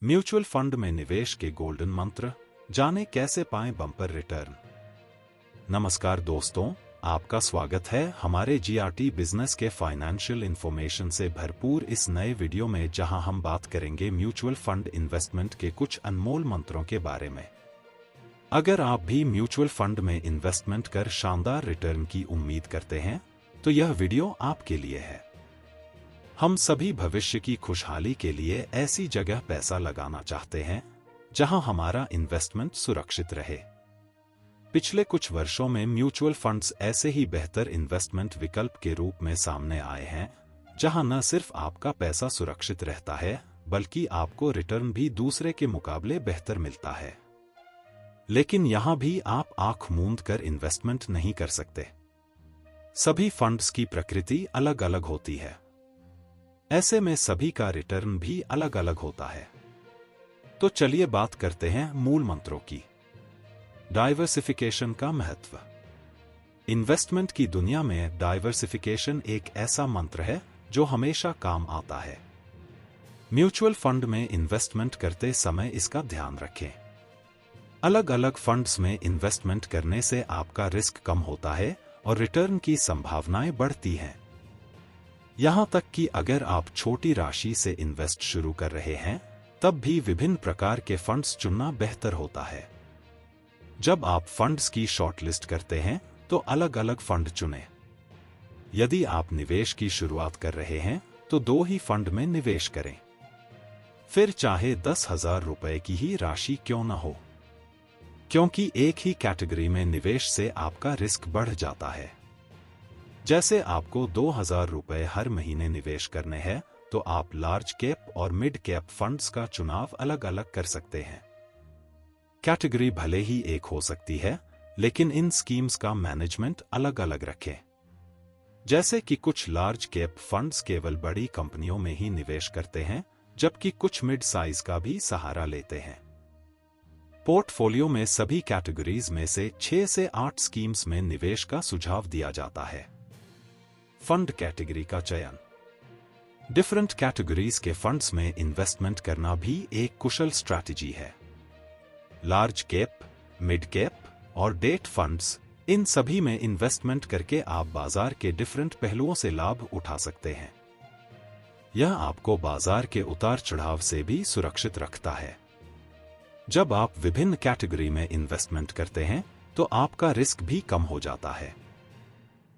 Mutual fund में निवेश के गोल्डन मंत्र, जाने कैसे पाएं बम्पर रिटर्न। नमस्कार दोस्तों, आपका स्वागत है हमारे जीआरटी बिजनेस के फाइनेंशियल इंफॉर्मेशन से भरपूर इस नए वीडियो में, जहां हम बात करेंगे म्यूचुअल फंड इन्वेस्टमेंट के कुछ अनमोल मंत्रों के बारे में। अगर आप भी म्यूचुअल फंड में इन्वेस्टमेंट कर शानदार रिटर्न की उम्मीद करते हैं, तो यह वीडियो आपके लिए है। हम सभी भविष्य की खुशहाली के लिए ऐसी जगह पैसा लगाना चाहते हैं जहां हमारा इन्वेस्टमेंट सुरक्षित रहे। पिछले कुछ वर्षों में म्यूचुअल फंड्स ऐसे ही बेहतर इन्वेस्टमेंट विकल्प के रूप में सामने आए हैं, जहां न सिर्फ आपका पैसा सुरक्षित रहता है, बल्कि आपको रिटर्न भी दूसरे के मुकाबले बेहतर मिलता है। लेकिन यहां भी आप आंख मूंद कर इन्वेस्टमेंट नहीं कर सकते। सभी फंड्स की प्रकृति अलग अलग होती है। ऐसे में सभी का रिटर्न भी अलग अलग होता है। तो चलिए बात करते हैं मूल मंत्रों की। डाइवर्सिफिकेशन का महत्व। इन्वेस्टमेंट की दुनिया में डाइवर्सिफिकेशन एक ऐसा मंत्र है जो हमेशा काम आता है। म्यूचुअल फंड में इन्वेस्टमेंट करते समय इसका ध्यान रखें। अलग अलग फंड्स में इन्वेस्टमेंट करने से आपका रिस्क कम होता है और रिटर्न की संभावनाएं बढ़ती हैं। यहां तक कि अगर आप छोटी राशि से इन्वेस्ट शुरू कर रहे हैं, तब भी विभिन्न प्रकार के फंड्स चुनना बेहतर होता है। जब आप फंड्स की शॉर्टलिस्ट करते हैं, तो अलग अलग फंड चुनें। यदि आप निवेश की शुरुआत कर रहे हैं, तो 2 ही फंड में निवेश करें। फिर चाहे 10,000 रुपए की ही राशि क्यों न हो, क्योंकि एक ही कैटेगरी में निवेश से आपका रिस्क बढ़ जाता है। जैसे आपको 2,000 रुपए हर महीने निवेश करने हैं, तो आप लार्ज कैप और मिड कैप फंड्स का चुनाव अलग अलग कर सकते हैं। कैटेगरी भले ही एक हो सकती है, लेकिन इन स्कीम्स का मैनेजमेंट अलग अलग रखें। जैसे कि कुछ लार्ज कैप फंड्स केवल बड़ी कंपनियों में ही निवेश करते हैं, जबकि कुछ मिड साइज का भी सहारा लेते हैं। पोर्टफोलियो में सभी कैटेगरीज में से 6 से 8 स्कीम्स में निवेश का सुझाव दिया जाता है। फंड कैटेगरी का चयन। डिफरेंट कैटेगरीज के फंड्स में इन्वेस्टमेंट करना भी एक कुशल स्ट्रैटेजी है। लार्ज कैप, मिड कैप और डेट फंड्स, इन सभी में इन्वेस्टमेंट करके आप बाजार के डिफरेंट पहलुओं से लाभ उठा सकते हैं। यह आपको बाजार के उतार चढ़ाव से भी सुरक्षित रखता है। जब आप विभिन्न कैटेगरी में इन्वेस्टमेंट करते हैं, तो आपका रिस्क भी कम हो जाता है।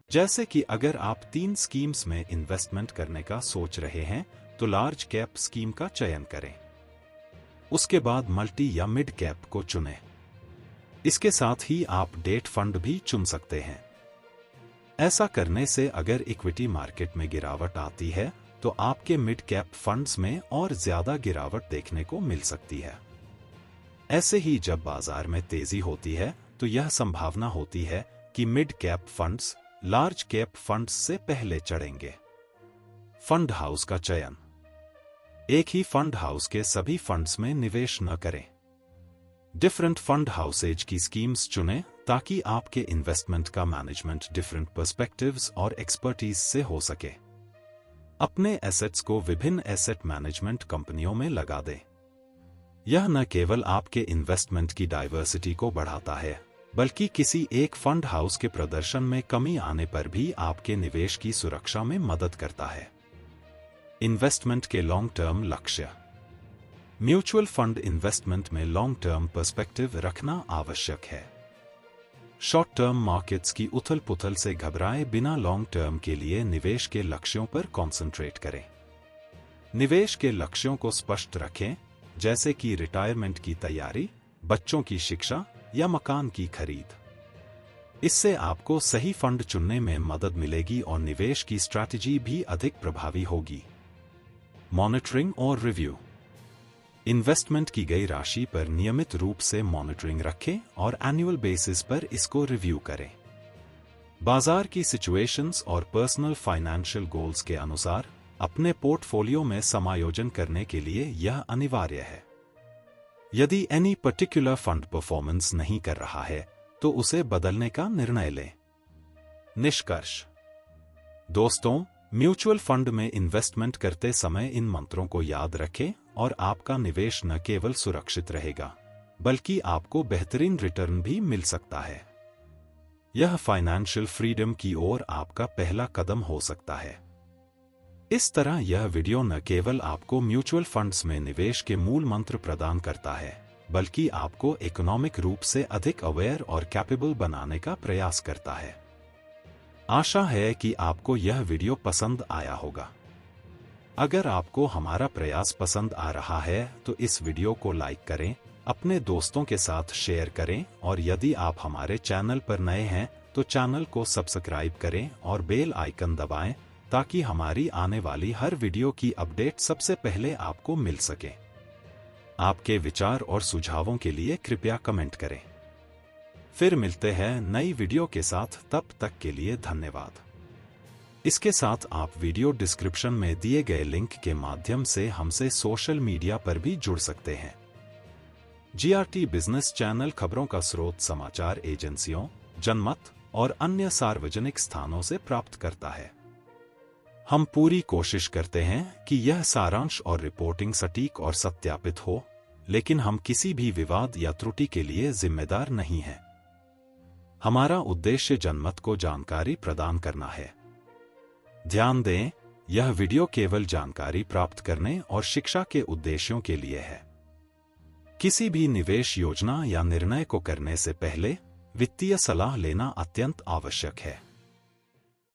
जैसे कि अगर आप 3 स्कीम्स में इन्वेस्टमेंट करने का सोच रहे हैं, तो लार्ज कैप स्कीम का चयन करें। उसके बाद मल्टी या मिड कैप को चुनें। इसके साथ ही आप डेट फंड भी चुन सकते हैं। ऐसा करने से अगर इक्विटी मार्केट में गिरावट आती है, तो आपके मिड कैप फंड्स में और ज्यादा गिरावट देखने को मिल सकती है। ऐसे ही जब बाजार में तेजी होती है, तो यह संभावना होती है कि mid cap funds large cap funds से पहले चढ़ेंगे। फंड हाउस का चयन। एक ही फंड हाउस के सभी फंड्स में निवेश न करें। डिफरेंट फंड हाउसेज की स्कीम्स चुनें, ताकि आपके इन्वेस्टमेंट का मैनेजमेंट डिफरेंट पर्सपेक्टिव्स और एक्सपर्टीज से हो सके। अपने एसेट्स को विभिन्न एसेट मैनेजमेंट कंपनियों में लगा दें। यह न केवल आपके इन्वेस्टमेंट की डाइवर्सिटी को बढ़ाता है, बल्कि किसी एक फंड हाउस के प्रदर्शन में कमी आने पर भी आपके निवेश की सुरक्षा में मदद करता है। इन्वेस्टमेंट के लॉन्ग टर्म लक्ष्य। म्यूचुअल फंड इन्वेस्टमेंट में लॉन्ग टर्म पर्सपेक्टिव रखना आवश्यक है। शॉर्ट टर्म मार्केट्स की उथल पुथल से घबराए बिना लॉन्ग टर्म के लिए निवेश के लक्ष्यों पर कॉन्सेंट्रेट करें। निवेश के लक्ष्यों को स्पष्ट रखें, जैसे कि रिटायरमेंट की तैयारी, बच्चों की शिक्षा या मकान की खरीद। इससे आपको सही फंड चुनने में मदद मिलेगी और निवेश की स्ट्रैटेजी भी अधिक प्रभावी होगी। मॉनिटरिंग और रिव्यू। इन्वेस्टमेंट की गई राशि पर नियमित रूप से मॉनिटरिंग रखें और एनुअल बेसिस पर इसको रिव्यू करें। बाजार की सिचुएशंस और पर्सनल फाइनेंशियल गोल्स के अनुसार अपने पोर्टफोलियो में समायोजन करने के लिए यह अनिवार्य है। यदि एनी पर्टिकुलर फंड परफॉर्मेंस नहीं कर रहा है, तो उसे बदलने का निर्णय लें। निष्कर्ष। दोस्तों, म्यूचुअल फंड में इन्वेस्टमेंट करते समय इन मंत्रों को याद रखें और आपका निवेश न केवल सुरक्षित रहेगा, बल्कि आपको बेहतरीन रिटर्न भी मिल सकता है। यह फाइनेंशियल फ्रीडम की ओर आपका पहला कदम हो सकता है। इस तरह यह वीडियो न केवल आपको म्यूचुअल फंड्स में निवेश के मूल मंत्र प्रदान करता है, बल्कि आपको इकोनॉमिक रूप से अधिक अवेयर और कैपेबल बनाने का प्रयास करता है। आशा है कि आपको यह वीडियो पसंद आया होगा। अगर आपको हमारा प्रयास पसंद आ रहा है तो इस वीडियो को लाइक करें, अपने दोस्तों के साथ शेयर करें और यदि आप हमारे चैनल पर नए हैं तो चैनल को सब्सक्राइब करें और बेल आइकन दबाएं ताकि हमारी आने वाली हर वीडियो की अपडेट सबसे पहले आपको मिल सके। आपके विचार और सुझावों के लिए कृपया कमेंट करें। फिर मिलते हैं नई वीडियो के साथ, तब तक के लिए धन्यवाद। इसके साथ आप वीडियो डिस्क्रिप्शन में दिए गए लिंक के माध्यम से हमसे सोशल मीडिया पर भी जुड़ सकते हैं। जीआरटी बिजनेस चैनल खबरों का स्रोत समाचार एजेंसियों, जनमत और अन्य सार्वजनिक स्थानों से प्राप्त करता है। हम पूरी कोशिश करते हैं कि यह सारांश और रिपोर्टिंग सटीक और सत्यापित हो, लेकिन हम किसी भी विवाद या त्रुटि के लिए जिम्मेदार नहीं हैं। हमारा उद्देश्य जनमत को जानकारी प्रदान करना है। ध्यान दें, यह वीडियो केवल जानकारी प्राप्त करने और शिक्षा के उद्देश्यों के लिए है। किसी भी निवेश योजना या निर्णय को करने से पहले वित्तीय सलाह लेना अत्यंत आवश्यक है।